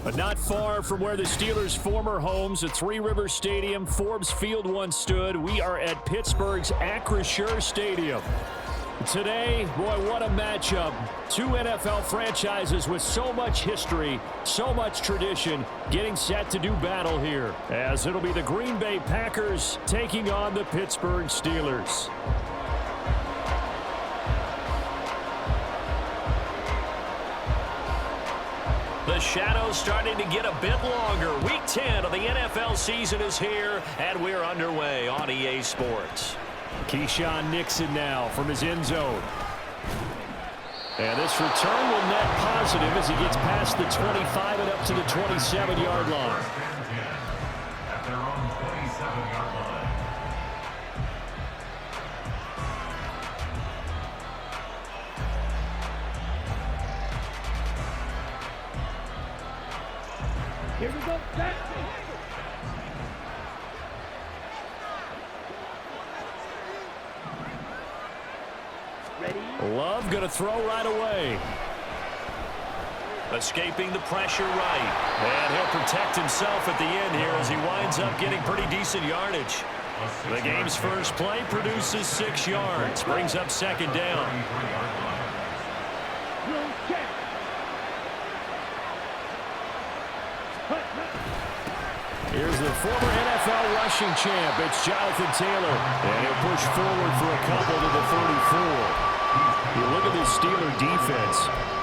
But not far from where the Steelers' former homes at Three Rivers Stadium, Forbes Field once stood, we are at Pittsburgh's Acrisure Stadium. Today, boy, what a matchup. Two NFL franchises with so much history, so much tradition, getting set to do battle here, as it'll be the Green Bay Packers taking on the Pittsburgh Steelers. The shadow's starting to get a bit longer. Week 10 of the NFL season is here, and we're underway on EA Sports. Keyshawn Nixon now from his end zone. And this return will net positive as he gets past the 25 and up to the 27-yard line. At their own 27-yard line. Here we go. Ready? Love going to throw right away. Escaping the pressure right. And he'll protect himself at the end here as he winds up getting pretty decent yardage. The game's first play produces 6 yards. Brings up second down. Here's the former NFL rushing champ. It's Jonathan Taylor. And he'll push forward for a couple to the 34. You look at this Steeler defense.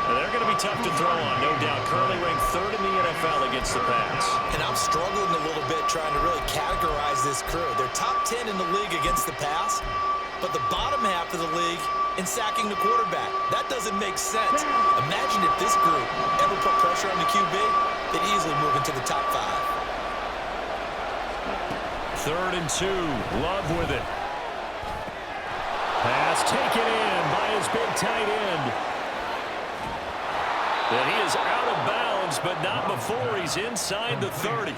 They're going to be tough to throw on, no doubt. Currently ranked 3rd in the NFL against the pass. And I'm struggling a little bit trying to really categorize this crew. They're top 10 in the league against the pass, but the bottom half of the league in sacking the quarterback. That doesn't make sense. Imagine if this group ever put pressure on the QB, they'd easily move into the top 5. 3rd and 2. Love with it. Pass taken in by his big tight end. And he is out of bounds, but not before he's inside the 30.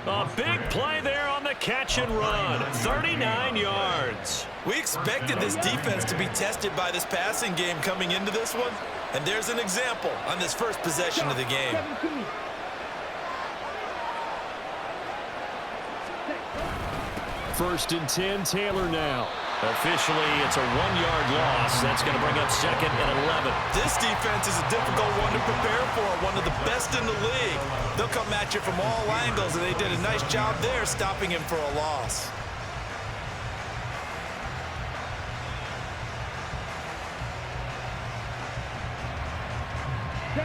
A big play there on the catch and run. 39 yards. We expected this defense to be tested by this passing game coming into this one, and there's an example on this first possession of the game. First and 10, Taylor now. Officially, it's a 1-yard loss. That's going to bring up 2nd and 11. This defense is a difficult one to prepare for, one of the best in the league. They'll come at you from all angles, and they did a nice job there stopping him for a loss.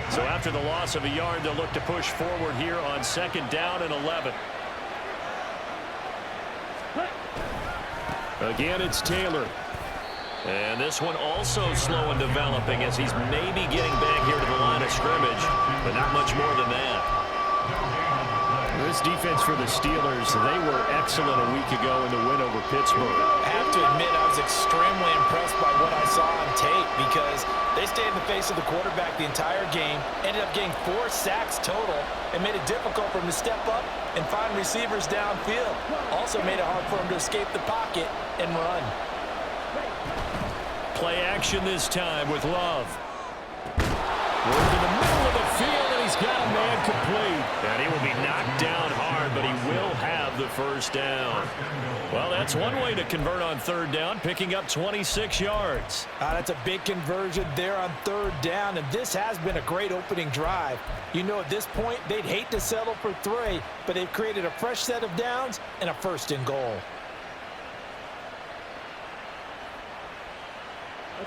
So after the loss of a yard, they'll look to push forward here on 2nd down and 11. Again, it's Taylor. And this one also slow in developing as he's maybe getting back here to the line of scrimmage, but not much more than that. This defense for the Steelers, they were excellent a week ago in the win over Pittsburgh. I have to admit, I was extremely impressed by what I saw on tape because they stayed in the face of the quarterback the entire game, ended up getting 4 sacks total, and made it difficult for him to step up and find receivers downfield. Also made it hard for him to escape the pocket and run. Play action this time with Love. Work in the middle of the field, and he's got a man complete. And he will be knocked down hard, but he will have the first down. Well, that's one way to convert on 3rd down, picking up 26 yards. That's a big conversion there on 3rd down, and this has been a great opening drive. You know, at this point, they'd hate to settle for 3, but they've created a fresh set of downs and a 1st and goal.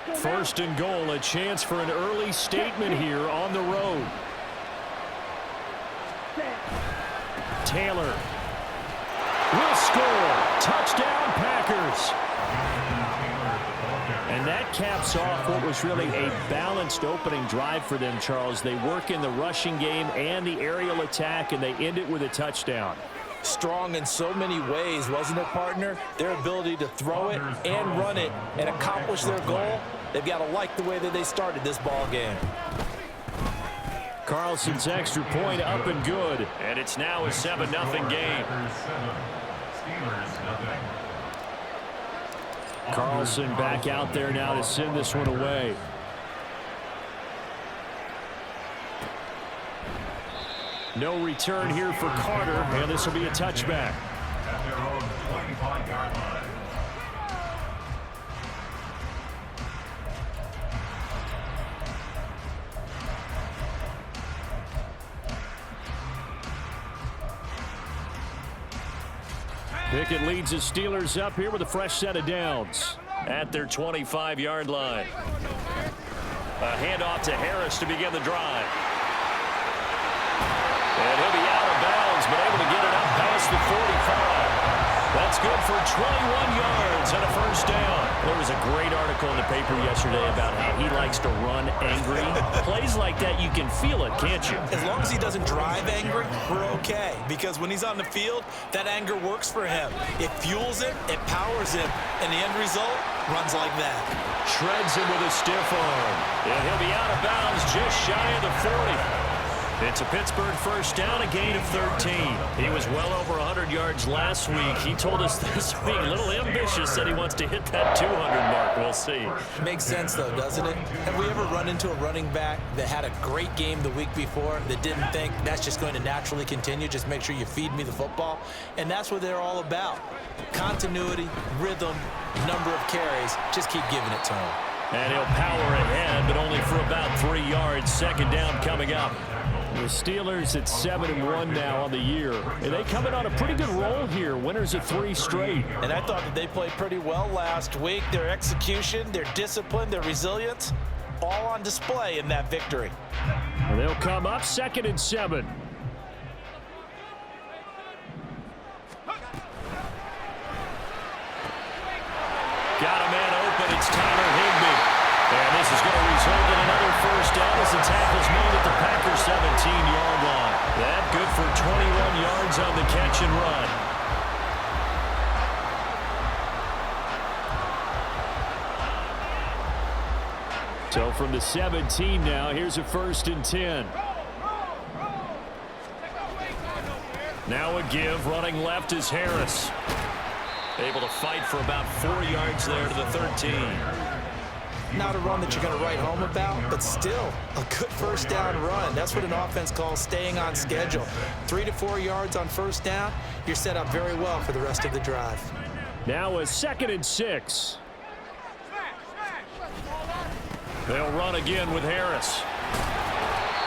1st and goal, a chance for an early statement here on the road. Taylor will score. Touchdown, Packers. And that caps off what was really a balanced opening drive for them, Charles. They work in the rushing game and the aerial attack, and they end it with a touchdown. Strong in so many ways, wasn't it, partner? Their ability to throw it and run it and accomplish their goal, they've got to like the way that they started this ball game. Carlson's extra point up and good, and it's now a 7-0 game. Carlson back out there now to send this one away. No return here for Carter, and this will be a touchback. At their own 25-yard line. Pickett leads the Steelers up here with a fresh set of downs at their 25-yard line. A handoff to Harris to begin the drive. And he'll be out of bounds, but able to get it up past the 45. That's good for 21 yards and a first down. There was a great article in the paper yesterday about how he likes to run angry. Plays like that, you can feel it, can't you? As long as he doesn't drive angry, we're okay. Because when he's on the field, that anger works for him. It fuels him, it powers him, and the end result runs like that. Shreds him with a stiff arm. And he'll be out of bounds just shy of the 40. It's a Pittsburgh first down, a gain of 13. He was well over 100 yards last week. He told us this week, a little ambitious, said he wants to hit that 200 mark. We'll see. Makes sense, though, doesn't it? Have we ever run into a running back that had a great game the week before that didn't think that's just going to naturally continue? Just make sure you feed me the football. And that's what they're all about. Continuity, rhythm, number of carries. Just keep giving it to him. And he'll power ahead, but only for about 3 yards. Second down coming up. The Steelers at 7-1 now on the year. And they come in on a pretty good roll here. Winners of 3 straight. And I thought that they played pretty well last week. Their execution, their discipline, their resilience, all on display in that victory. And they'll come up 2nd and 7. Got a man open. It's Tyler Higbee. And this is going to result in another first down as the tackle's made at the Packers' 17-yard line. That good for 21 yards on the catch and run. So from the 17 now, here's a 1st and 10. Now a give, running left is Harris. Able to fight for about 4 yards there to the 13. Not a run that you're going to write home about, but still a good first down run. That's what an offense calls staying on schedule. 3 to 4 yards on first down, you're set up very well for the rest of the drive. Now a 2nd and 6. They'll run again with Harris.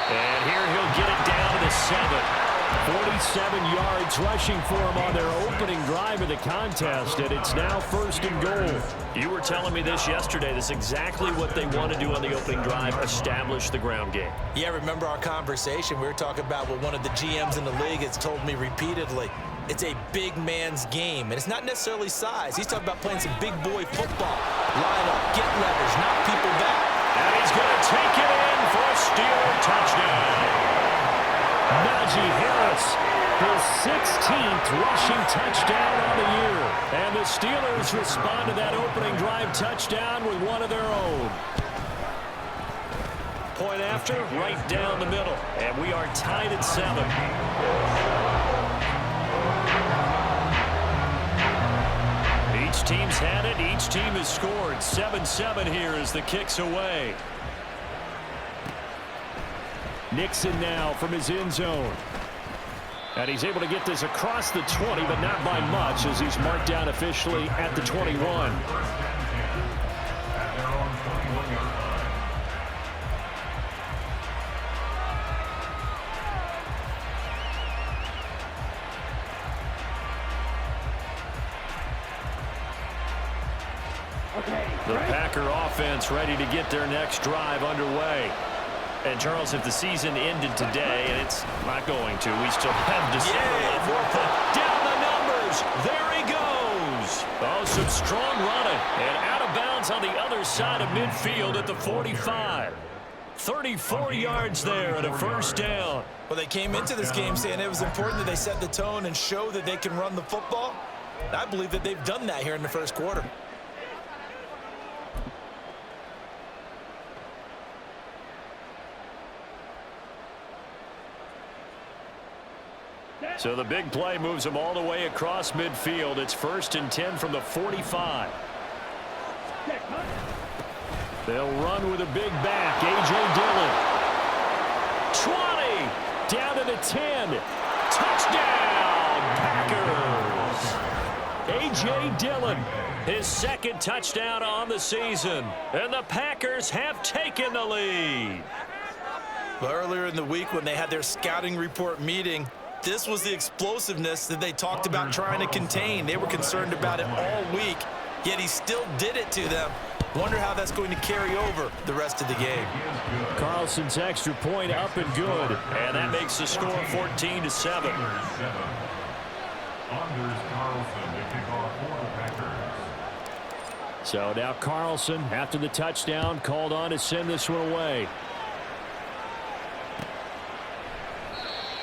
And here he'll get it down to the 7. 47 yards rushing for him on their opening drive of the contest, and it's now 1st and goal. You were telling me this yesterday. This is exactly what they want to do on the opening drive, establish the ground game. Yeah, remember our conversation? We were talking about what one of the GMs in the league has told me repeatedly. It's a big man's game, and it's not necessarily size. He's talking about playing some big boy football. Line up, get leverage, knock people back. And he's going to take it in for a Steeler touchdown. Najee Harris, his 16th rushing touchdown on the year. And the Steelers respond to that opening drive touchdown with one of their own. Point after, right down the middle. And we are tied at 7. Each team's had it. Each team has scored. 7-7 here as the kick's away. Nixon now from his end zone. And he's able to get this across the 20, but not by much as he's marked down officially at the 21. At their own 21-yard line. The Packer offense ready to get their next drive underway. And, Charles, if the season ended today, and it's not going to, we still have December left. Down the numbers. There he goes. Oh, some strong running. And out of bounds on the other side of midfield at the 45. 34 yards there and a first down. Well, they came into this game saying it was important that they set the tone and show that they can run the football. I believe that they've done that here in the first quarter. So the big play moves them all the way across midfield. It's 1st and 10 from the 45. They'll run with a big back. A.J. Dillon. 20. Down to the 10. Touchdown, Packers. A.J. Dillon, his second touchdown on the season. And the Packers have taken the lead. But earlier in the week when they had their scouting report meeting, this was the explosiveness that they talked about trying to contain. They were concerned about it all week, yet he still did it to them. Wonder how that's going to carry over the rest of the game. Carlson's extra point up and good. And that makes the score 14-7. So now Carlson, after the touchdown, called on to send this one away.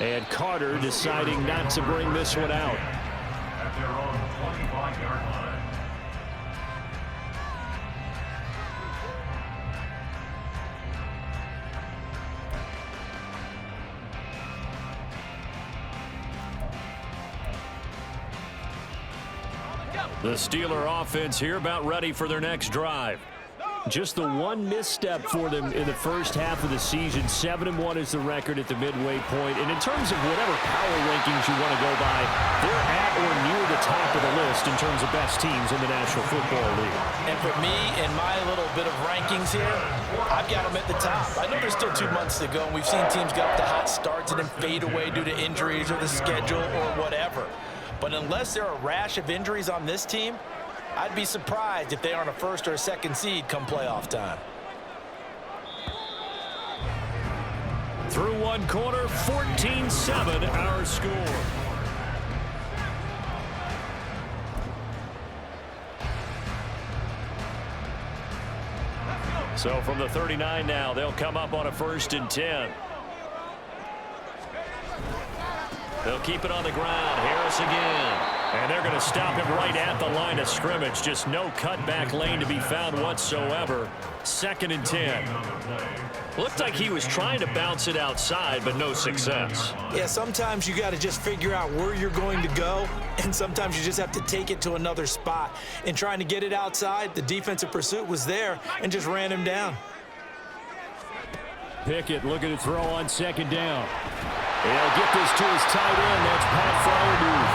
And Carter deciding not to bring this one out. At their own 25-yard line. The Steeler offense here about ready for their next drive. Just the one misstep for them in the first half of the season. 7-1 is the record at the midway point. And in terms of whatever power rankings you want to go by, they're at or near the top of the list in terms of best teams in the National Football League. And for me, in my little bit of rankings here, I've got them at the top. I know there's still 2 months to go, and we've seen teams get up to hot starts and then fade away due to injuries or the schedule or whatever. But unless there are a rash of injuries on this team, I'd be surprised if they aren't a first or a second seed come playoff time. Through one quarter, 14-7 our score. So from the 39 now, they'll come up on a 1st and 10. They'll keep it on the ground. Harris again. And they're going to stop him right at the line of scrimmage. Just no cutback lane to be found whatsoever. 2nd and 10. Looked like he was trying to bounce it outside, but no success. Yeah, sometimes you got to just figure out where you're going to go, and sometimes you just have to take it to another spot. In trying to get it outside, the defensive pursuit was there and just ran him down. Pickett looking to throw on 2nd down. He'll get this to his tight end. That's Pat Fryermuth.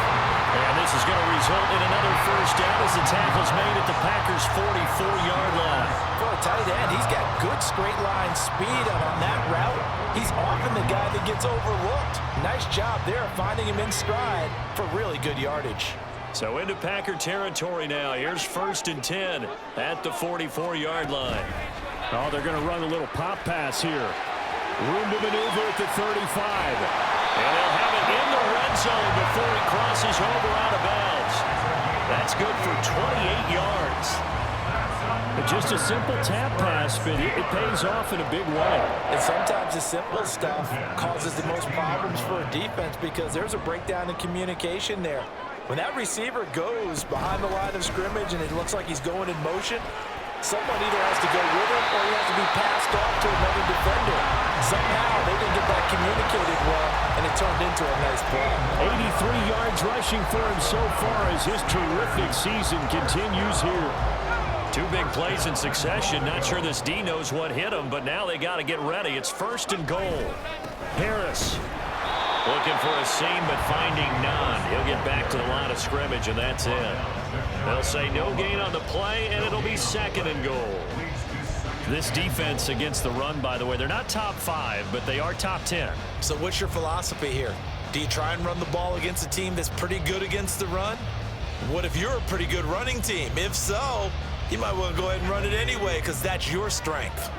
And this is going to result in another 1st down as the tackle's made at the Packers' 44-yard line. For a tight end, he's got good straight line speed, and on that route, he's often the guy that gets overlooked. Nice job there finding him in stride for really good yardage. So into Packer territory now. Here's 1st and 10 at the 44-yard line. Oh, they're going to run a little pop pass here. Room to maneuver at the 35. And they'll have it in the red zone before he crosses over out of bounds. That's good for 28 yards. But just a simple tap pass, but it pays off in a big way. And sometimes the simple stuff causes the most problems for a defense because there's a breakdown in communication there. When that receiver goes behind the line of scrimmage and it looks like he's going in motion, someone either has to go with him or he has to be passed off to another defender. Somehow they didn't get that communicated well, and it turned into a nice play. 83 yards rushing for him so far as his terrific season continues here. 2 big plays in succession. Not sure this D knows what hit him, but now they got to get ready. It's 1st and goal. Harris looking for a seam, but finding none. He'll get back to the line of scrimmage, and that's it. They'll say no gain on the play, and it'll be 2nd and goal. This defense against the run, by the way, they're not top 5, but they are top 10. So what's your philosophy here? Do you try and run the ball against a team that's pretty good against the run? What if you're a pretty good running team? If so, you might want to go ahead and run it anyway because that's your strength.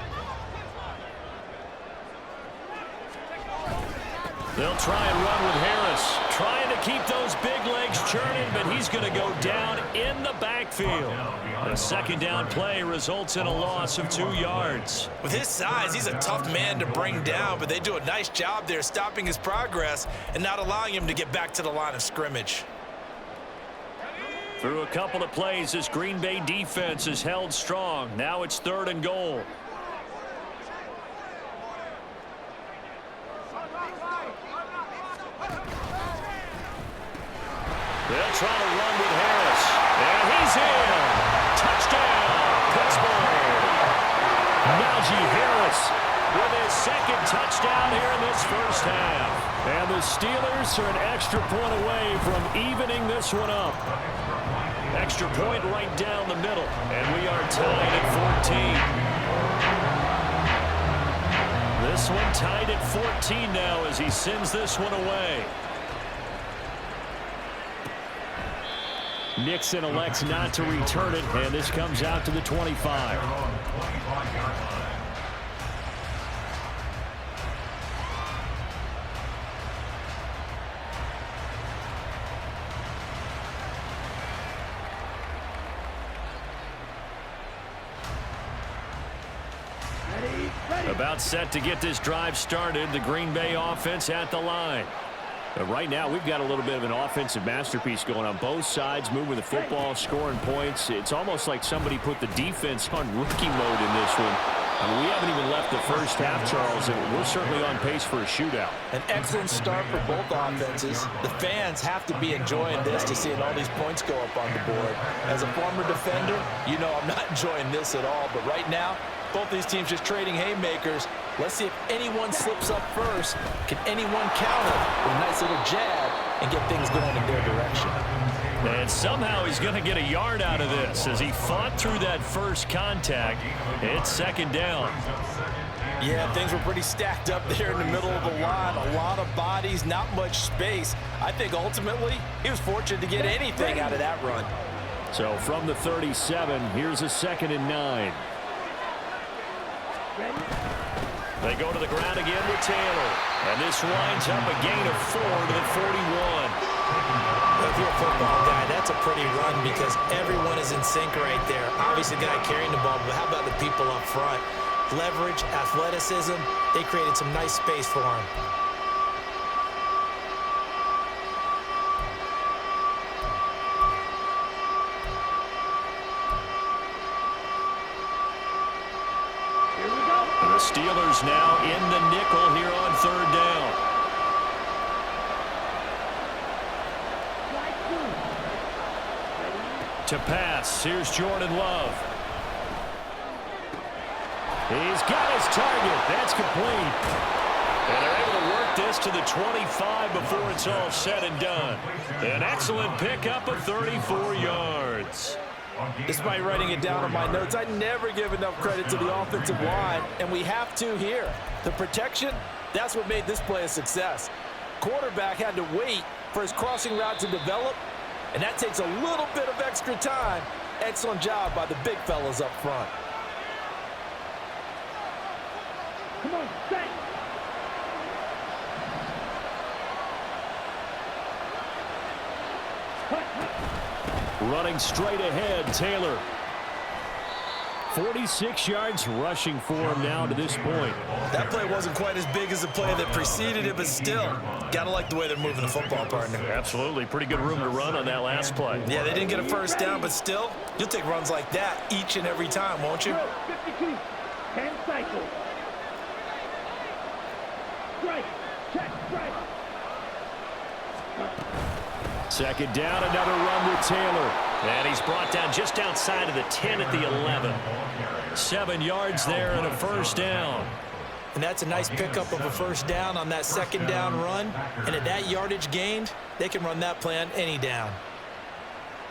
They'll try and run with Harris, trying to keep those big legs churning, but he's going to go down in the backfield. A 2nd down play results in a loss of 2 yards. With his size, he's a tough man to bring down, but they do a nice job there stopping his progress and not allowing him to get back to the line of scrimmage. Through a couple of plays, this Green Bay defense is held strong. Now it's 3rd and goal. They'll try to run with Harris. And he's in. Touchdown, Pittsburgh. Najee Harris with his second touchdown here in this first half. And the Steelers are an extra point away from evening this one up. Extra point right down the middle. And we are tied at 14. This one tied at 14 now as he sends this one away. Nixon elects not to return it, and this comes out to the 25. About set to get this drive started. The Green Bay offense at the line. But right now, we've got a little bit of an offensive masterpiece going on both sides, moving the football, scoring points. It's almost like somebody put the defense on rookie mode in this one. I mean, we haven't even left the first half, Charles, and we're certainly on pace for a shootout. An excellent start for both offenses. The fans have to be enjoying this to seeing all these points go up on the board. As a former defender, you know I'm not enjoying this at all. But right now, both these teams just trading haymakers. Let's see if anyone slips up first. Can anyone counter with a nice little jab and get things going in their direction? And somehow he's going to get a yard out of this as he fought through that first contact. It's second down. Yeah, things were pretty stacked up there in the middle of the line. A lot of bodies, not much space. I think ultimately he was fortunate to get anything out of that run. So from the 37, here's a 2nd and 9. They go to the ground again with Taylor. And this winds up a gain of 4 to the 41. If you're a football guy, that's a pretty run because everyone is in sync right there. Obviously, the guy carrying the ball, but how about the people up front? Leverage, athleticism, they created some nice space for him. The Steelers now in the nickel here on 3rd down. To pass, here's Jordan Love. He's got his target. That's complete. And they're able to work this to the 25 before it's all said and done. An excellent pickup of 34 yards. Despite writing it down on my notes, I never give enough credit to the offensive line, and we have to here. The protection, that's what made this play a success. Quarterback had to wait for his crossing route to develop, and that takes a little bit of extra time. Excellent job by the big fellas up front. Come on, set. Running straight ahead, Taylor. 46 yards rushing for him now to this point. That play wasn't quite as big as the play that preceded it, but still, gotta like the way they're moving the football, partner. Absolutely. Pretty good room to run on that last play. Yeah, they didn't get a first down, but still, you'll take runs like that each and every time, won't you? 52, 10 cycles. Strike, check, strike. Second down, another run with Taylor. And he's brought down just outside of the 10 at the 11. 7 yards there and a first down. And that's a nice pickup of a first down on that second down run. And at that yardage gained, they can run that play on any down.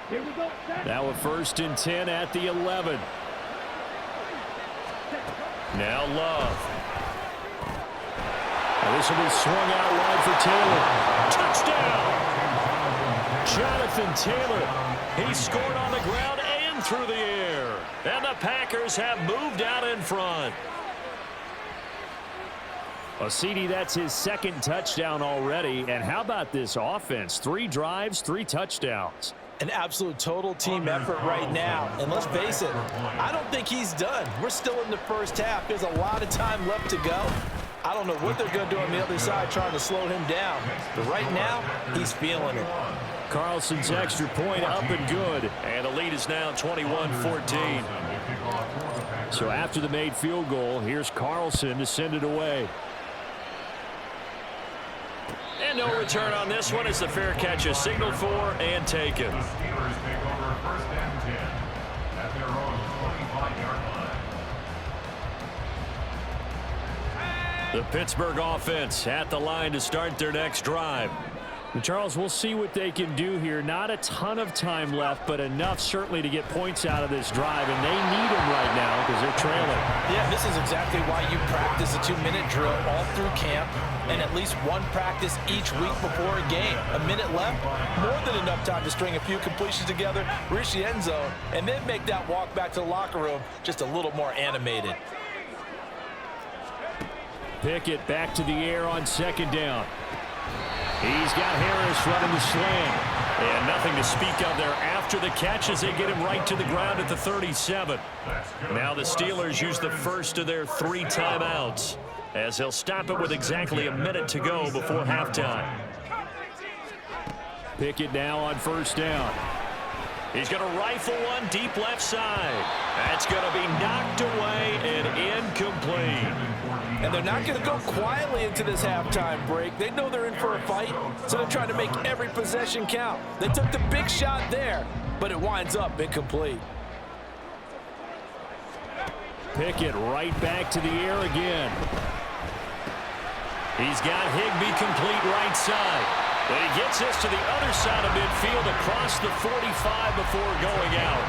Here we go, set. Now a 1st and 10 at the 11. Now Love. And this will be swung out wide for Taylor. Touchdown! Jonathan Taylor. He scored on the ground and through the air. And the Packers have moved out in front. Well, CD, that's his 2nd touchdown already. And how about this offense? 3 drives, 3 touchdowns. An absolute total team effort right now. And let's face it, I don't think he's done. We're still in the first half. There's a lot of time left to go. I don't know what they're going to do on the other side trying to slow him down. But right now, he's feeling it. Carlson's extra point up and good. And the lead is now 21-14. So after the made field goal, here's Carlson to send it away. And no return on this one as the fair catch is signaled for and taken. Steelers take over 1st and 10 at their own 25-yard line. The Pittsburgh offense at the line to start their next drive. And Charles, we'll see what they can do here. Not a ton of time left, but enough certainly to get points out of this drive, and they need them right now because they're trailing. Yeah, this is exactly why you practice a 2-minute drill all through camp and at least one practice each week before a game. A minute left, more than enough time to string a few completions together, reach the end zone, and then make that walk back to the locker room just a little more animated. Pickett back to the air on second down. He's got Harris running the slant. And nothing to speak of there after the catch as they get him right to the ground at the 37. Now the Steelers use the first of their 3 timeouts as they'll stop it with exactly a minute to go before halftime. Pickett now on first down. He's going to rifle one deep left side. That's going to be knocked away and incomplete. And they're not going to go quietly into this halftime break. They know they're in for a fight, so they're trying to make every possession count. They took the big shot there, but it winds up incomplete. Pickett right back to the air again. He's got Higbee complete right side. But he gets this to the other side of midfield across the 45 before going out.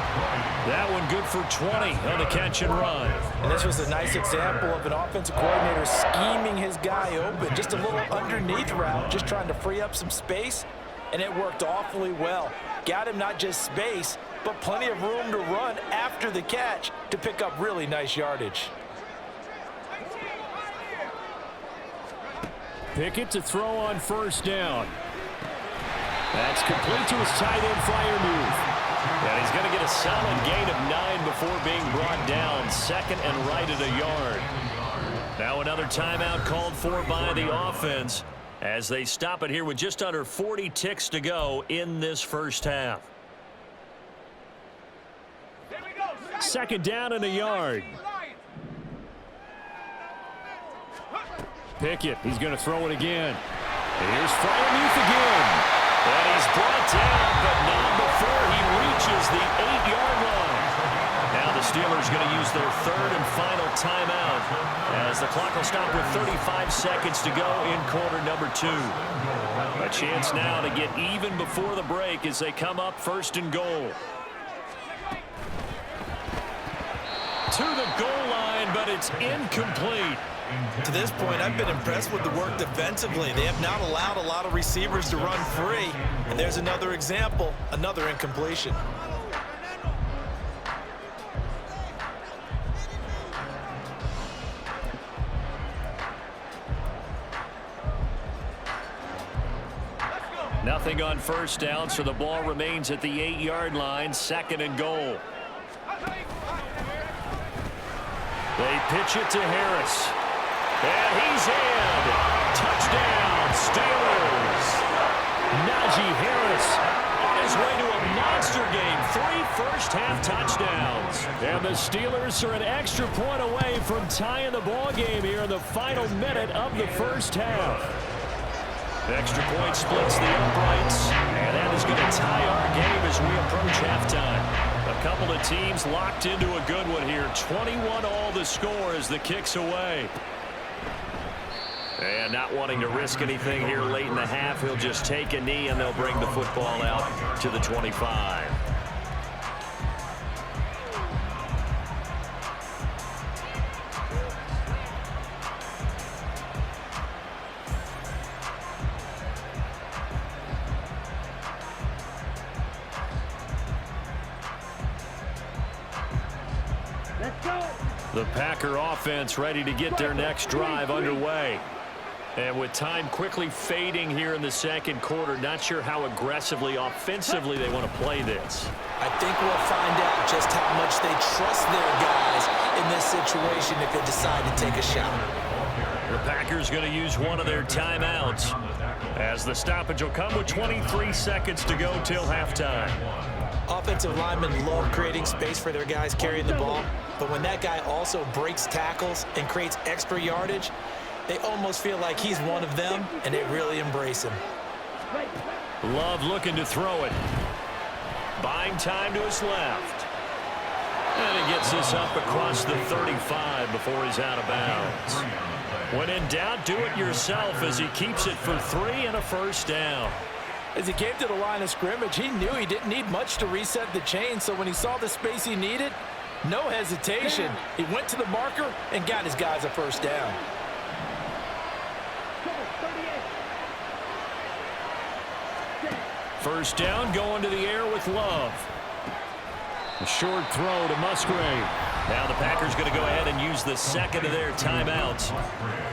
That one good for 20 on the catch and run. And this was a nice example of an offensive coordinator scheming his guy open. Just a little underneath route, just trying to free up some space, and it worked awfully well. Got him not just space, but plenty of room to run after the catch to pick up really nice yardage. Pickett to throw on first down. That's complete to his tight end flyer move. And he's going to get a solid gain of 9 before being brought down. Second and right at a yard. Now another timeout called for by the offense as they stop it here with just under 40 ticks to go in this first half. Second down and a yard. Pickett, he's going to throw it again. And here's Freiermuth again. And he's brought down, but not before he reaches the 8-yard line. Now the Steelers going to use their third and final timeout as the clock will stop with 35 seconds to go in quarter number 2. A chance now to get even before the break as they come up first and goal. To the goal line, but it's incomplete. To this point, I've been impressed with the work defensively. They have not allowed a lot of receivers to run free. And there's another example, another incompletion. Nothing on first down, so the ball remains at the 8-yard line, second and goal. They pitch it to Harris. And he's in. Touchdown, Steelers. Najee Harris on his way to a monster game. 3 first-half touchdowns. And the Steelers are an extra point away from tying the ball game here in the final minute of the first half. Extra point splits the uprights, and that is going to tie our game as we approach halftime. A couple of teams locked into a good one here. 21-all the score as the kick's away. And not wanting to risk anything here late in the half, he'll just take a knee and they'll bring the football out to the 25. Let's go. The Packer offense ready to get their next drive underway. And with time quickly fading here in the second quarter, not sure how aggressively, offensively they want to play this. I think we'll find out just how much they trust their guys in this situation if they decide to take a shot. The Packers going to use one of their timeouts as the stoppage will come with 23 seconds to go till halftime. Offensive linemen love creating space for their guys carrying the ball, but when that guy also breaks tackles and creates extra yardage, they almost feel like he's one of them, and they really embrace him. Love looking to throw it. Buying time to his left. And he gets this up across the 35 before he's out of bounds. When in doubt, do it yourself as he keeps it for 3 and a first down. As he came to the line of scrimmage, he knew he didn't need much to reset the chain, so when he saw the space he needed, no hesitation. He went to the marker and got his guys a first down. First down, going to the air with Love. A short throw to Musgrave. Now the Packers going to go ahead and use the second of their timeouts.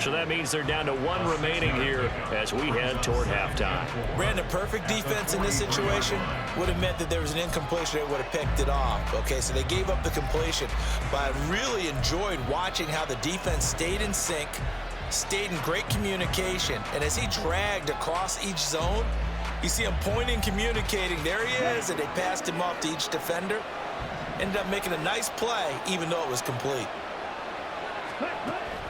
So that means they're down to 1 remaining here as we head toward halftime. Brandon, perfect defense in this situation would have meant that there was an incompletion. They would have picked it off. Okay, so they gave up the completion. But I really enjoyed watching how the defense stayed in sync, stayed in great communication. And as he dragged across each zone, you see him pointing, communicating. There he is, and they passed him off to each defender. Ended up making a nice play, even though it was complete.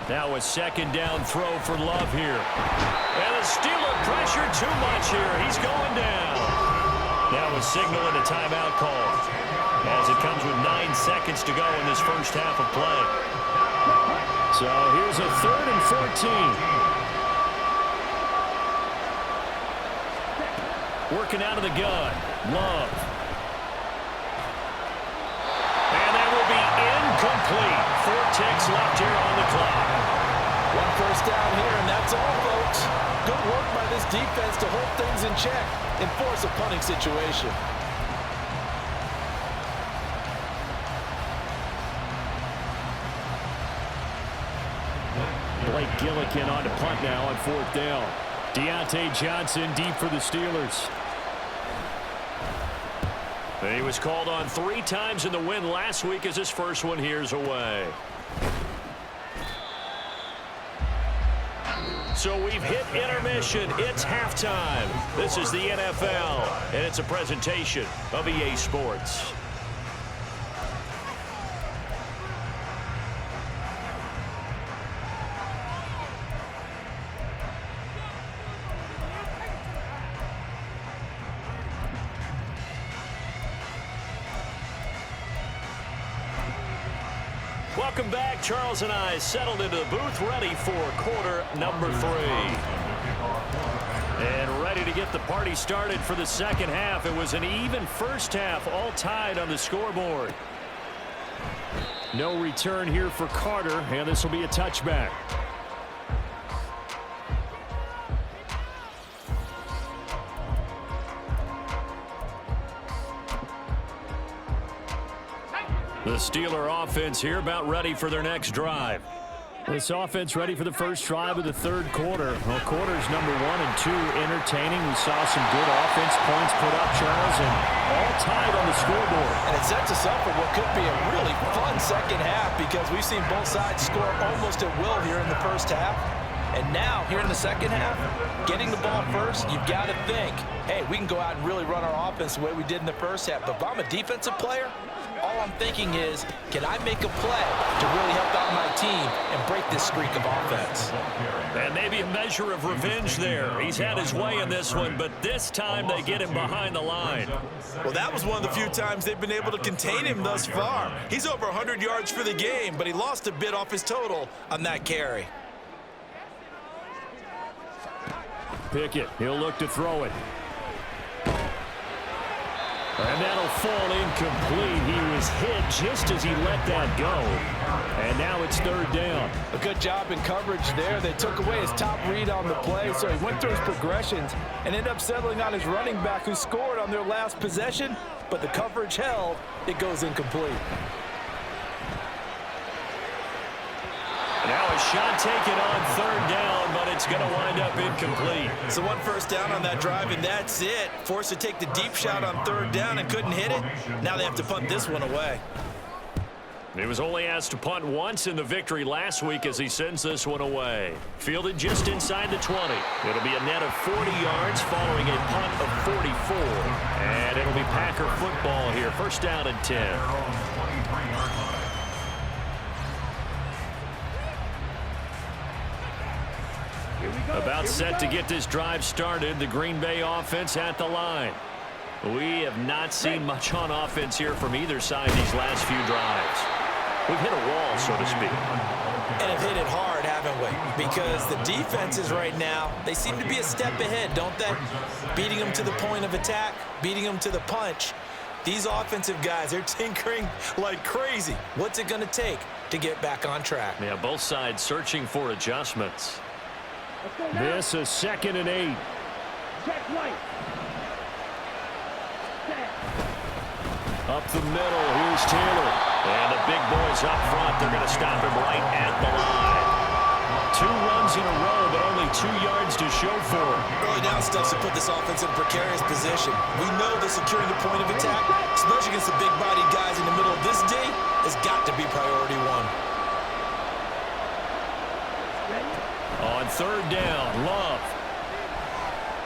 Now a second down throw for Love here. And the Steeler pressure too much here. He's going down. Now a signal and a timeout call as it comes with 9 seconds to go in this first half of play. So here's a 3rd and 14. Working out of the gun. Love. Incomplete. 4 ticks left here on the clock. 1 first down here, and that's all, folks. Good work by this defense to hold things in check and force a punting situation. Blake Gillikin on to punt now on 4th down. Deontay Johnson deep for the Steelers. He was called on 3 times in the win last week as his first one here's away. So we've hit intermission. It's halftime. This is the NFL, and it's a presentation of EA Sports. Welcome back. Charles and I settled into the booth, ready for quarter number 3. And ready to get the party started for the second half. It was an even first half, all tied on the scoreboard. No return here for Carter, and this will be a touchback. The Steeler offense here about ready for their next drive. This offense ready for the first drive of the 3rd quarter. Well, quarters number 1 and 2 entertaining. We saw some good offense points put up, Charles, and all tied on the scoreboard. And it sets us up for what could be a really fun second half because we've seen both sides score almost at will here in the first half. And now, here in the second half, getting the ball first, you've got to think, hey, we can go out and really run our offense the way we did in the first half. But if I'm a defensive player, all I'm thinking is, can I make a play to really help out my team and break this streak of offense? And maybe a measure of revenge there. He's had his way in this one, but this time they get him behind the line. Well, that was one of the few times they've been able to contain him thus far. He's over 100 yards for the game, but he lost a bit off his total on that carry. Pickett, he'll look to throw it. And that'll fall incomplete. He was hit just as he let that go. And now it's 3rd down. A good job in coverage there. They took away his top read on the play, so he went through his progressions and ended up settling on his running back who scored on their last possession, but the coverage held. It goes incomplete. Now a shot taken on 3rd down, but it's going to wind up incomplete. So 1 first down on that drive, and that's it. Forced to take the deep shot on 3rd down and couldn't hit it. Now they have to punt this one away. He was only asked to punt once in the victory last week as he sends this one away. Fielded just inside the 20. It'll be a net of 40 yards following a punt of 44. And it'll be Packer football here. First down and 10. About set to get this drive started. The Green Bay offense at the line. We have not seen much on offense here from either side these last few drives. We've hit a wall, so to speak. And have hit it hard, haven't haven't we? Because the defenses right now, they seem to be a step ahead, don't they? Beating them to the point of attack, beating them to the punch. These offensive guys, they're tinkering like crazy. What's it going to take to get back on track? Yeah, both sides searching for adjustments. This is 2nd and 8. Check right. Set. Up the middle, here's Taylor. And the big boys up front, they're going to stop him right at the line. 2 runs in a row, but only 2 yards to show for it. Early down steps to put this offense in a precarious position. We know that securing the point of attack, especially against the big-bodied guys in the middle of this day, has got to be priority 1. On 3rd down, Love.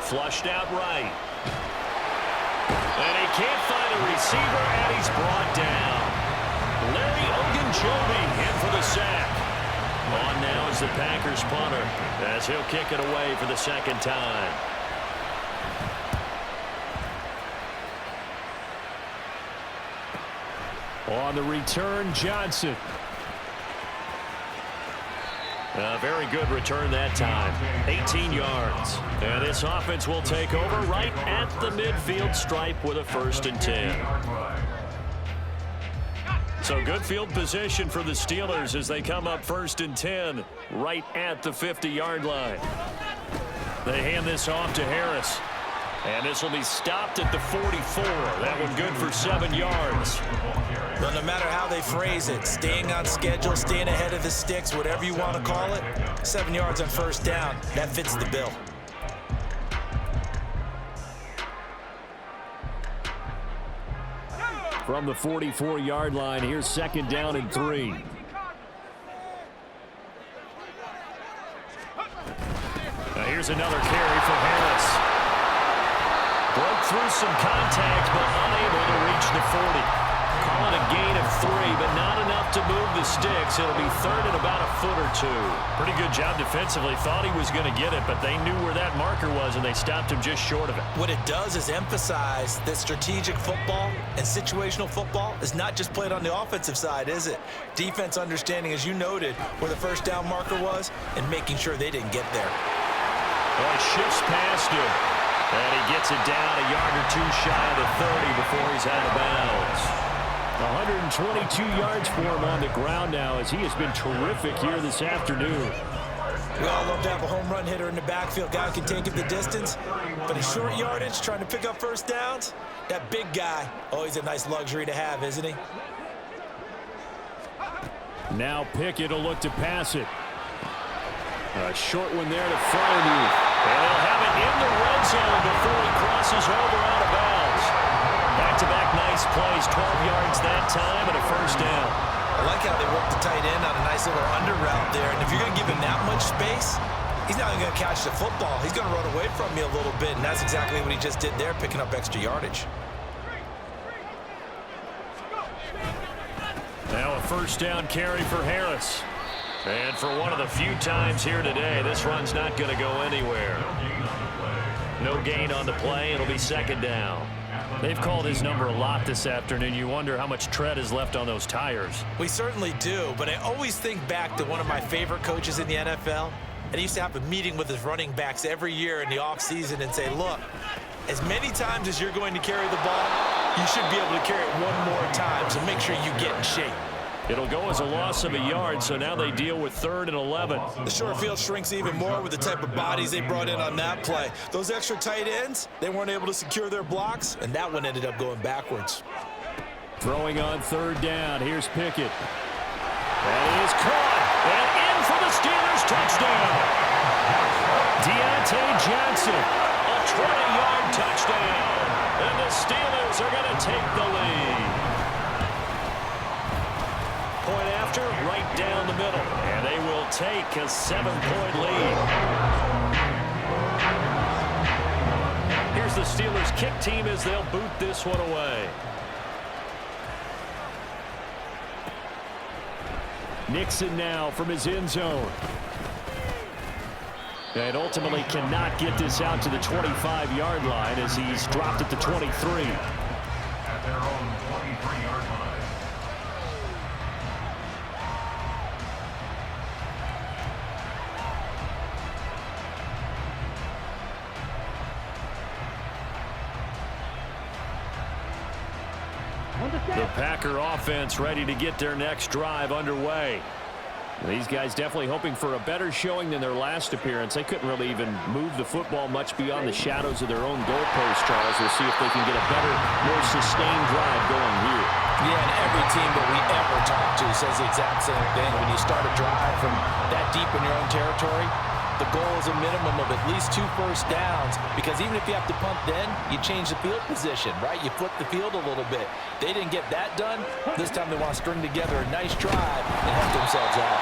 Flushed out right. And he can't find a receiver, and he's brought down. Larry Ogunjobi in for the sack. On now is the Packers punter, as he'll kick it away for the 2nd time. On the return, Johnson. A very good return that time. 18 yards. And this offense will take over right at the midfield stripe with a 1st and 10. So good field position for the Steelers as they come up 1st and 10 right at the 50-yard line. They hand this off to Harris. And this will be stopped at the 44. That one good for 7 yards. Well, no matter how they phrase it, staying on schedule, staying ahead of the sticks, whatever you want to call it, 7 yards on 1st down, that fits the bill. From the 44-yard line, here's 2nd down and 3. Now here's another carry for Harris. Broke through some contact, but unable to reach the 40. Call it a gain of 3, but not enough to move the sticks. It'll be 3rd and about a foot or 2. Pretty good job defensively. Thought he was going to get it, but they knew where that marker was, and they stopped him just short of it. What it does is emphasize that strategic football and situational football is not just played on the offensive side, is it? Defense understanding, as you noted, where the 1st down marker was and making sure they didn't get there. Well, he shifts past him, and he gets it down a yard or 2 shy of the 30 before he's out of bounds. 122 yards for him on the ground now as he has been terrific here this afternoon. We all love to have a home run hitter in the backfield. Guy who can take it the distance, but in short yardage, trying to pick up 1st downs, that big guy, always a nice luxury to have, isn't he? Now Pickett will look to pass it. A short one there to Freiermuth. And they'll have it in the red zone before he crosses over out of bounds. Back-to-back nice plays, 12 yards that time and a 1st down. I like how they work the tight end on a nice little under route there. And if you're going to give him that much space, he's not even going to catch the football. He's going to run away from me a little bit, and that's exactly what he just did there, picking up extra yardage. Now a 1st down carry for Harris. And for one of the few times here today, this run's not going to go anywhere. No gain on the play. It'll be 2nd down. They've called his number a lot this afternoon. You wonder how much tread is left on those tires. We certainly do, but I always think back to one of my favorite coaches in the NFL. And he used to have a meeting with his running backs every year in the offseason and say, look, as many times as you're going to carry the ball, you should be able to carry it one more time, so make sure you get in shape. It'll go as a loss of a yard, so now they deal with 3rd and 11. The short field shrinks even more with the type of bodies they brought in on that play. Those extra tight ends, they weren't able to secure their blocks, and that one ended up going backwards. Throwing on 3rd down, here's Pickett. That is caught, and in for the Steelers touchdown. Deontay Johnson, a 20-yard touchdown, and the Steelers are going to take the lead. Point after, right down the middle. And they will take a 7-point lead. Here's the Steelers kick team as they'll boot this one away. Nixon now from his end zone. And ultimately cannot get this out to the 25-yard line as he's dropped at the 23. At their own 23-yard line. The Packer offense ready to get their next drive underway. These guys definitely hoping for a better showing than their last appearance. They couldn't really even move the football much beyond the shadows of their own goalpost, Charles. We'll see if they can get a better, more sustained drive going here. Yeah, and every team that we ever talk to says the exact same thing. When you start a drive from that deep in your own territory, the goal is a minimum of at least 2 first downs, because even if you have to punt then, you change the field position, right? You flip the field a little bit. They didn't get that done. This time they want to string together a nice drive and help themselves out.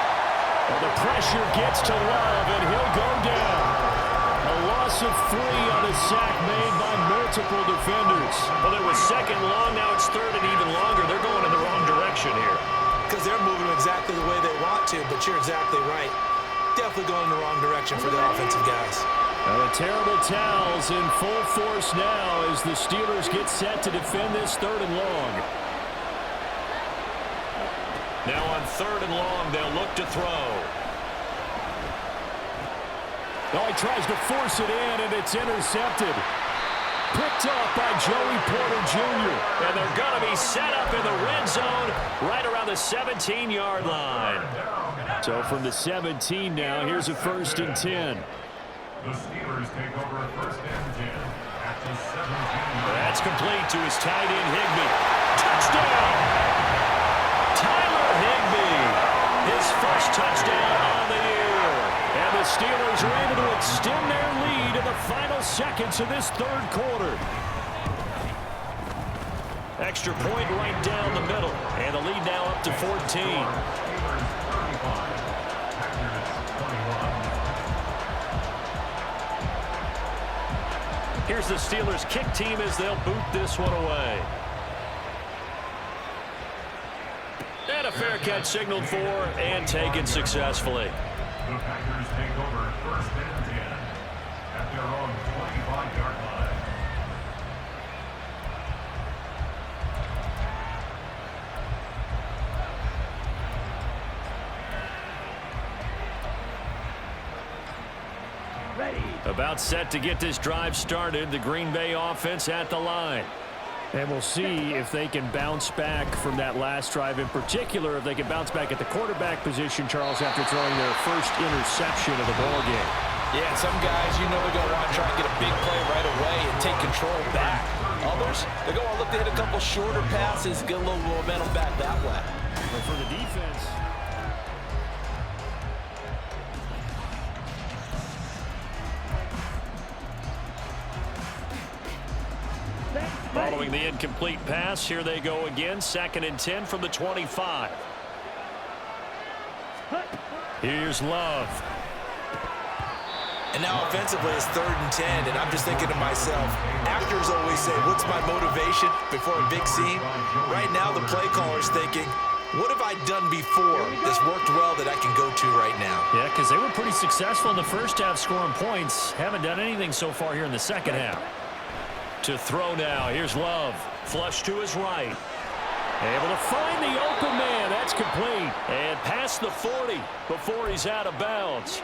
Well, the pressure gets to Love, and he'll go down. A loss of 3 on a sack made by multiple defenders. Well, it was second long. Now it's third and even longer. They're going in the wrong direction here. Because they're moving exactly the way they want to, but you're exactly right. Definitely going in the wrong direction for the offensive guys. And the terrible towels in full force now as the Steelers get set to defend this third and long. Now on third and long, they'll look to throw. Oh, he tries to force it in, and it's intercepted. Picked up by Joey Porter Jr. And they're going to be set up in the red zone right around the 17-yard line. So from the 17 now, here's a 1st and 10. The Steelers take over 1st and 10 at the 17. That's complete to his tight end, Higbee. Touchdown! Tyler Higbee, his first touchdown on the year. And the Steelers are able to extend their lead in the final seconds of this third quarter. Extra point right down the middle. And the lead now up to 14. Here's the Steelers kick team as they'll boot this one away. And a fair catch signaled for and taken successfully. The Packers take over 1st and 10 at their own 25-yard line. About set to get this drive started. The Green Bay offense at the line. And we'll see if they can bounce back from that last drive. In particular, if they can bounce back at the quarterback position, Charles, after throwing their first interception of the ball game. Yeah, some guys, you know, they're going to want to try and get a big play right away and take control back. Others, they're going to look to hit a couple shorter passes, get a little momentum back that way. But for the defense, following the incomplete pass, here they go again. 2nd and 10 from the 25. Here's Love. And now offensively it's 3rd and 10, and I'm just thinking to myself, actors always say, what's my motivation before a big scene? Right now the play caller's thinking, what have I done before that's worked well that I can go to right now? Yeah, because they were pretty successful in the first half scoring points. Haven't done anything so far here in the second half. To throw now. Here's Love. Flush to his right. Able to find the open man. That's complete. And past the 40 before he's out of bounds.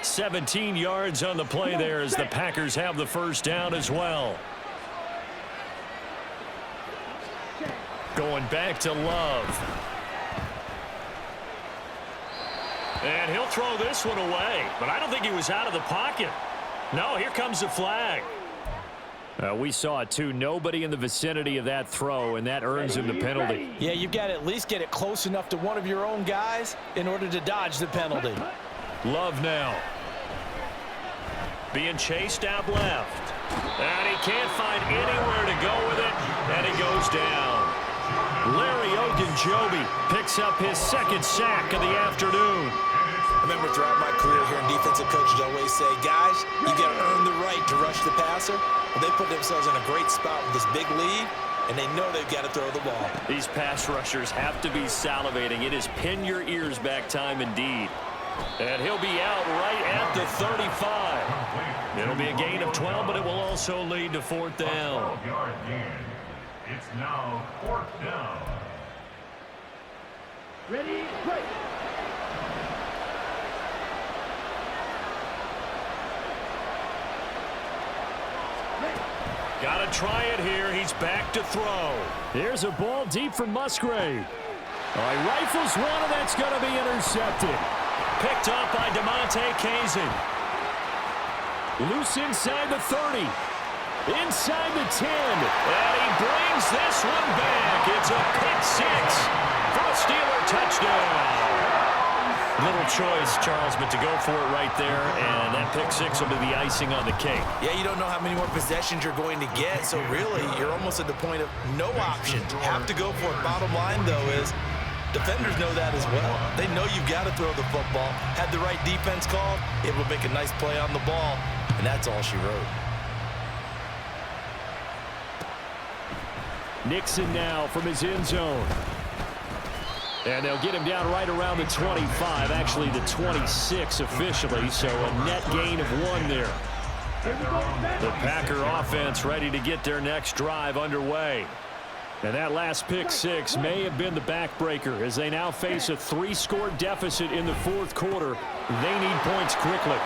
17 yards on the play there as the Packers have the first down as well. Going back to Love. And he'll throw this one away. But I don't think he was out of the pocket. No, here comes the flag. We saw it too. Nobody in the vicinity of that throw, and that earns him the penalty. Yeah, you've got to at least get it close enough to one of your own guys in order to dodge the penalty. Love now. Being chased out left. And he can't find anywhere to go with it, and he goes down. Larry Ogunjobi picks up his 2nd sack of the afternoon. I remember throughout my career here in defensive coaches always say, guys, you got to earn the right to rush the passer. Well, they put themselves in a great spot with this big lead, and they know they've got to throw the ball. These pass rushers have to be salivating. It is pin your ears back time indeed. And he'll be out right at the 35. It'll be a gain of 12, but it will also lead to 4th down. 12-yard gain. It's now 4th down. Ready, break. Got to try it here. He's back to throw. Here's a ball deep from Musgrave. All right, rifles one, and that's going to be intercepted. Picked up by DeMonte Kazin. Loose inside the 30. Inside the 10. And he brings this one back. It's a pick six for a Steeler touchdown. Little choice, Charles, but to go for it right there, and that pick six will be the icing on the cake. Yeah, you don't know how many more possessions you're going to get, so really, you're almost at the point of no option. Have to go for it. Bottom line, though, is defenders know that as well. They know you've got to throw the football. Had the right defense called, it will make a nice play on the ball, and that's all she wrote. Nixon now from his end zone. And they'll get him down right around the 25, actually the 26 officially, so a net gain of 1 there. The Packer offense ready to get their next drive underway. And that last pick six may have been the backbreaker as they now face a 3-score deficit in the fourth quarter. They need points quickly.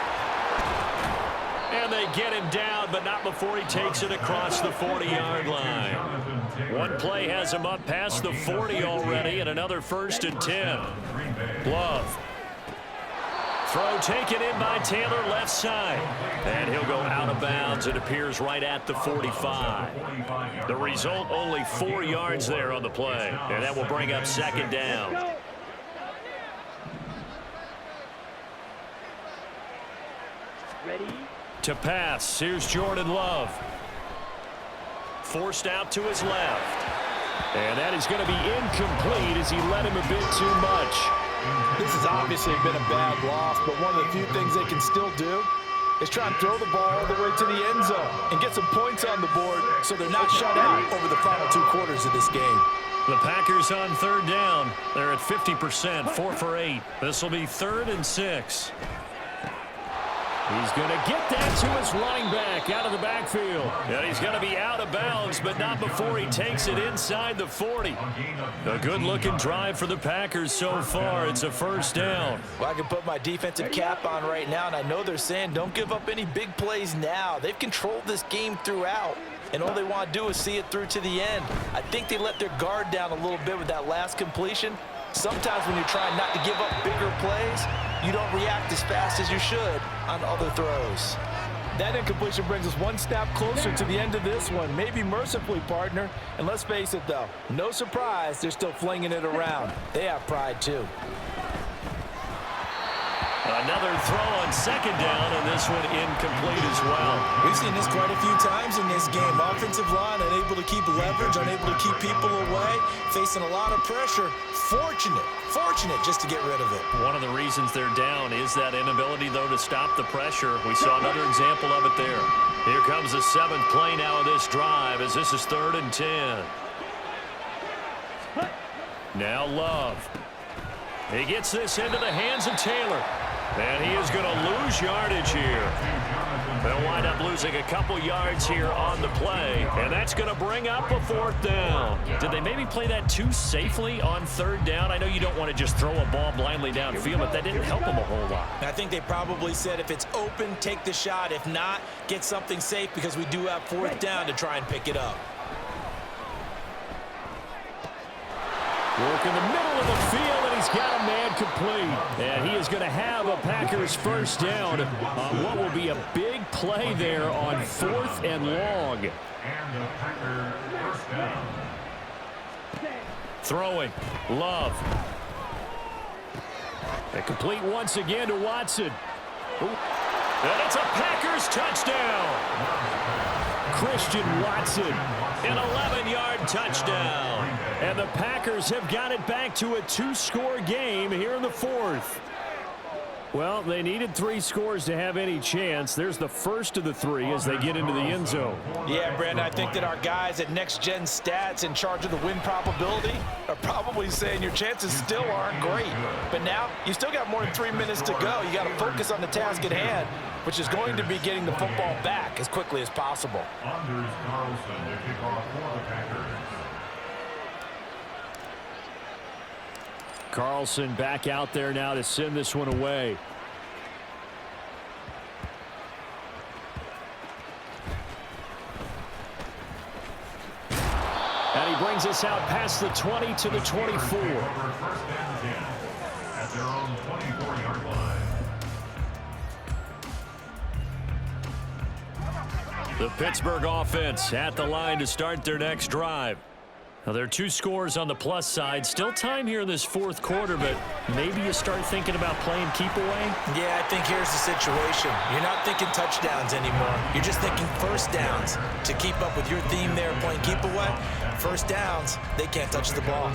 And they get him down, but not before he takes it across the 40-yard line. One play has him up past the 40 already, and another 1st and 10. Love. Throw taken in by Taylor left side. And he'll go out of bounds. It appears right at the 45. The result, only 4 yards there on the play. And that will bring up 2nd down. Ready? To pass, here's Jordan Love. Forced out to his left. And that is going to be incomplete as he led him a bit too much. This has obviously been a bad loss, but one of the few things they can still do is try and throw the ball all the way to the end zone and get some points on the board so they're not shut out over the final 2 quarters of this game. The Packers on 3rd down. They're at 50%, 4 for 8. This will be 3rd and 6. He's going to get that to his running back out of the backfield. And he's going to be out of bounds, but not before he takes it inside the 40. A good-looking drive for the Packers so far. It's a 1st down. Well, I can put my defensive cap on right now, and I know they're saying don't give up any big plays now. They've controlled this game throughout, and all they want to do is see it through to the end. I think they let their guard down a little bit with that last completion. Sometimes when you're trying not to give up bigger plays, you don't react as fast as you should on other throws. That incompletion brings us one step closer to the end of this one. Maybe mercifully, partner. And let's face it, though, no surprise, they're still flinging it around. They have pride, too. Another throw on 2nd down, and this one incomplete as well. We've seen this quite a few times in this game. Offensive line unable to keep leverage, unable to keep people away, facing a lot of pressure. Fortunate just to get rid of it. One of the reasons they're down is that inability, though, to stop the pressure. We saw another example of it there. Here comes the 7th play now of this drive as this is 3rd and 10. Now Love. He gets this into the hands of Taylor. And he is going to lose yardage here. They'll wind up losing a couple yards here on the play. And that's going to bring up a 4th down. Did they maybe play that too safely on 3rd down? I know you don't want to just throw a ball blindly downfield, but that didn't help them a whole lot. I think they probably said if it's open, take the shot. If not, get something safe because we do have 4th down to try and pick it up. Work in the middle of the field, and he's got a man complete. And he is going to have a Packers 1st down on what will be a big play there on 4th and long. And the Packer 1st down. Throwing. Love. And complete once again to Watson. Ooh. And it's a Packers touchdown. Christian Watson, an 11-yard touchdown. And the Packers have got it back to a 2-score game here in the 4th. Well, they needed 3 scores to have any chance. There's the first of the 3 as they get into the end zone. Yeah, Brandon, I think that our guys at Next Gen Stats in charge of the win probability are probably saying your chances still aren't great. But now you still got more than 3 minutes to go. You got to focus on the task at hand, which is going to be getting the football back as quickly as possible. Anders Carlson to kick off for the Packers. Carlson back out there now to send this one away. brings us out past the 20 to the 24. First and 10 at their own 24-yard line. The Pittsburgh offense at the line to start their next drive. Now, there are 2 scores on the plus side. Still time here in this fourth quarter, but maybe you start thinking about playing keep away? Yeah, I think here's the situation. You're not thinking touchdowns anymore. You're just thinking first downs. To keep up with your theme there, playing keep away, first downs, they can't touch the ball.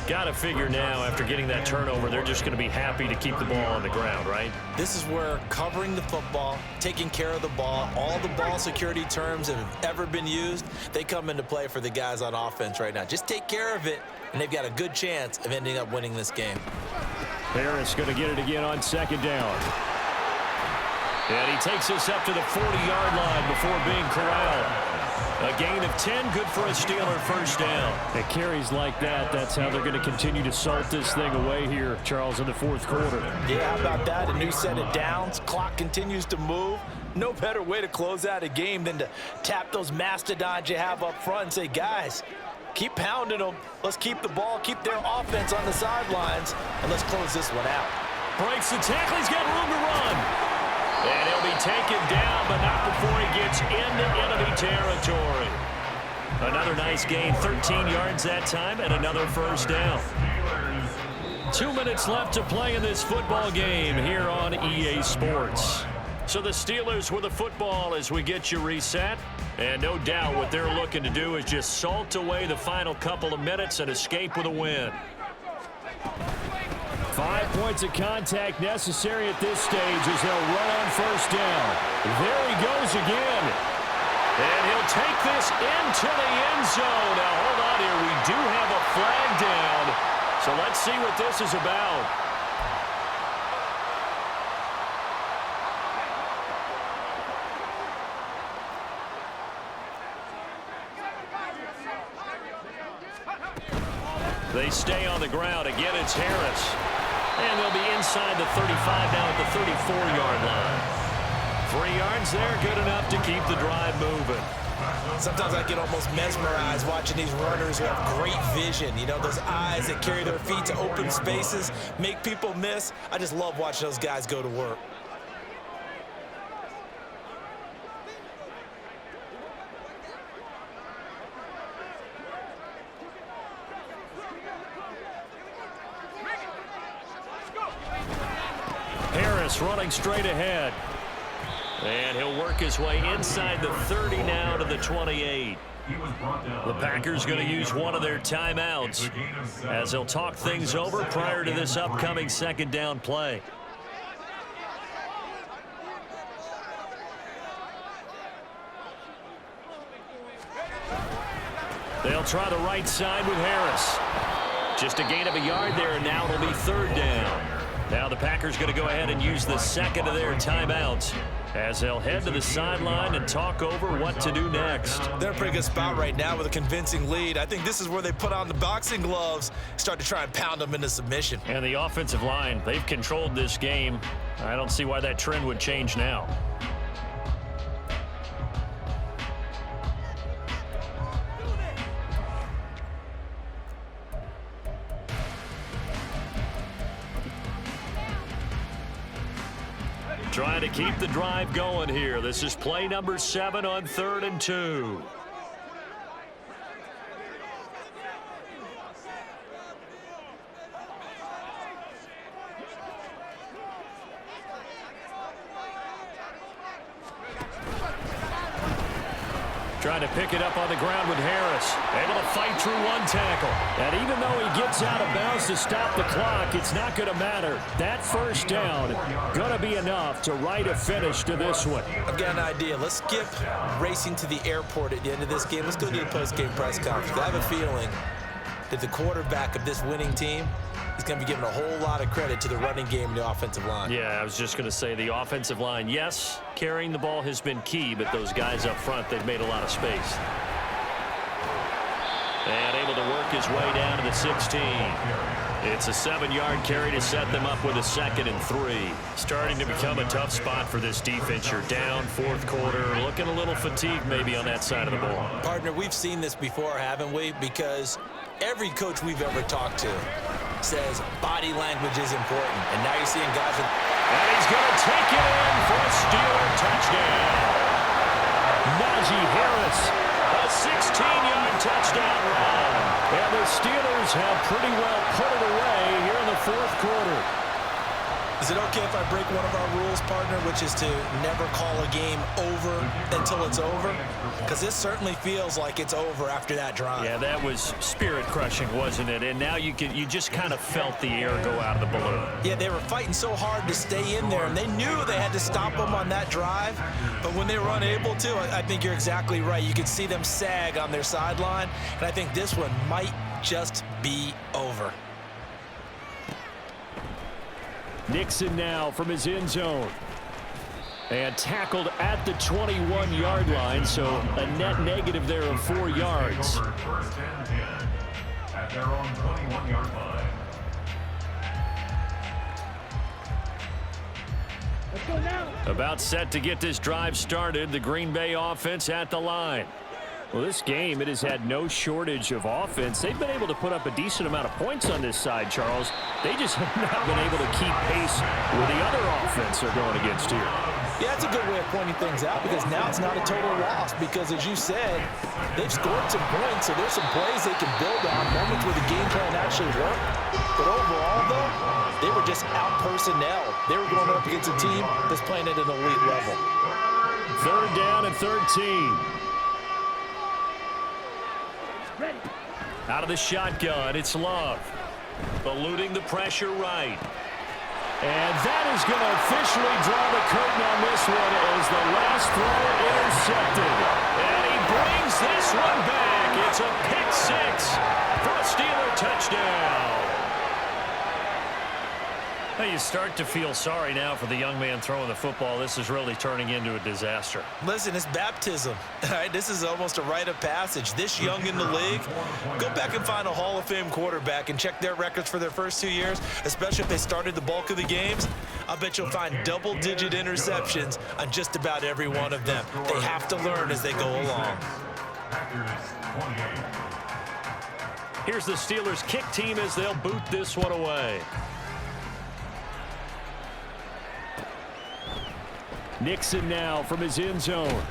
Got to figure now, after getting that turnover, they're just going to be happy to keep the ball on the ground, right? This is where covering the football, taking care of the ball, all the ball security terms that have ever been used, they come into play for the guys on offense right now. Just take care of it, and they've got a good chance of ending up winning this game. Harris going to get it again on second down. And he takes us up to the 40-yard line before being corralled. A gain of 10, good for a Steeler first down. At carries like that, that's how they're going to continue to salt this thing away here, Charles, in the fourth quarter. Yeah, how about that? A new set of downs. Clock continues to move. No better way to close out a game than to tap those mastodons you have up front and say, guys, keep pounding them. Let's keep the ball, keep their offense on the sidelines, and let's close this one out. Breaks the tackle. He's got room to run. And he'll be taken down, but not before he gets into enemy territory. Another nice gain, 13 yards that time, and another first down. 2 minutes left to play in this football game here on EA Sports. So the Steelers with the football as we get you reset. And no doubt what they're looking to do is just salt away the final couple of minutes and escape with a win. 5 points of contact necessary at this stage as they'll run on first down. There he goes again. And he'll take this into the end zone. Now, hold on here. We do have a flag down. So let's see what this is about. They stay on the ground. Again, it's Harris. And they'll be inside the 35 now at the 34-yard line. 3 yards there, good enough to keep the drive moving. Sometimes I get almost mesmerized watching these runners who have great vision. You know, those eyes that carry their feet to open spaces, make people miss. I just love watching those guys go to work. Harris running straight ahead. And he'll work his way inside the 30 now to the 28. The Packers going to use one of their timeouts as they'll talk things over prior to this upcoming second down play. They'll try the right side with Harris. Just a gain of a yard there, and now it'll be third down. Now the Packers going to go ahead and use the second of their timeouts as they'll head to the sideline and talk over what to do next. They're in a pretty good spot right now with a convincing lead. I think this is where they put on the boxing gloves, start to try and pound them into submission. And the offensive line, they've controlled this game. I don't see why that trend would change now. Trying to keep the drive going here. This is play number 7 on 3rd and 2. Trying to pick it up on the ground with Harris. Able to fight through one tackle. And even though he gets out of bounds to stop the clock, it's not going to matter. That first down going to be enough to write a finish to this one. I've got an idea. Let's skip racing to the airport at the end of this game. Let's go to the post-game press conference. I have a feeling that the quarterback of this winning team is going to be given a whole lot of credit to the running game and the offensive line. Yeah, I was just going to say the offensive line, yes, carrying the ball has been key, but those guys up front, they've made a lot of space. And able to work his way down to the 16. It's a 7-yard carry to set them up with a 2nd and 3. Starting to become a tough spot for this defense. You're down, fourth quarter, looking a little fatigued maybe on that side of the ball. Partner, we've seen this before, haven't we? Because every coach we've ever talked to says body language is important. And now you're seeing guys with... And he's going to take it in for a Steeler touchdown. Najee Harris, a 16-yard touchdown run. And the Steelers have pretty well put it away here in the fourth quarter. Is it okay if I break one of our rules, partner, which is to never call a game over until it's over? Because this certainly feels like it's over after that drive. Yeah, that was spirit-crushing, wasn't it? And now you just kind of felt the air go out of the balloon. Yeah, they were fighting so hard to stay in there, and they knew they had to stop them on that drive. But when they were unable to, I think you're exactly right. You could see them sag on their sideline, and I think this one might just be over. Nixon now from his end zone. And tackled at the 21-yard line, so a net negative there of 4 yards. First and 10 at their own 21-yard line. Let's go now. About set to get this drive started, the Green Bay offense at the line. Well, this game, it has had no shortage of offense. They've been able to put up a decent amount of points on this side, Charles. They just have not been able to keep pace with the other offense they're going against here. Yeah, that's a good way of pointing things out because now it's not a total loss because, as you said, they've scored some points, so there's some plays they can build on, moments where the game plan actually worked. But overall, though, they were just out-personnel. They were going up against a team that's playing at an elite level. 3rd down and 13. Ready. Out of the shotgun, it's Love. Eluding the pressure right. And that is going to officially draw the curtain on this one as the last throw intercepted. And he brings this one back. It's a pick 6 for a Steeler touchdown. Now you start to feel sorry now for the young man throwing the football. This is really turning into a disaster. Listen, it's baptism. All right, this is almost a rite of passage. This young in the league, go back and find a Hall of Fame quarterback and check their records for their first 2 years, especially if they started the bulk of the games. I bet you'll find double-digit interceptions on just about every one of them. They have to learn as they go along. Here's the Steelers kick team as they'll boot this one away. Nixon now from his end zone.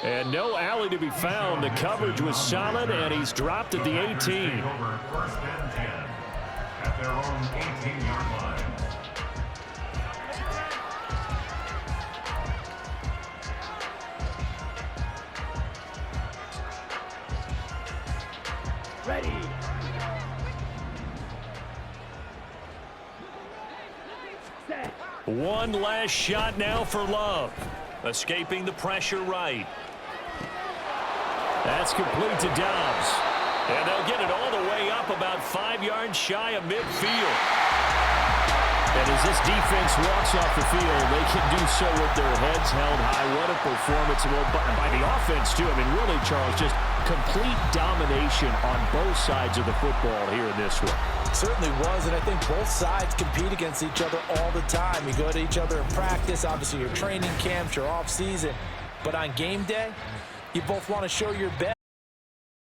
And no alley to be found. The coverage was solid, and he's dropped at the 18. First and 10 at their own 18-yard line. Ready. Set. One last shot now for Love. Escaping the pressure right. That's complete to Dobbs. And they'll get it all the way up about 5 yards shy of midfield. And as this defense walks off the field, they can do so with their heads held high. What a performance by the offense, too. I mean, really, Charles, just complete domination on both sides of the football here in this one. Certainly was, and I think both sides compete against each other all the time. You go to each other in practice, obviously your training camps, your off season. But on game day, you both want to show your best.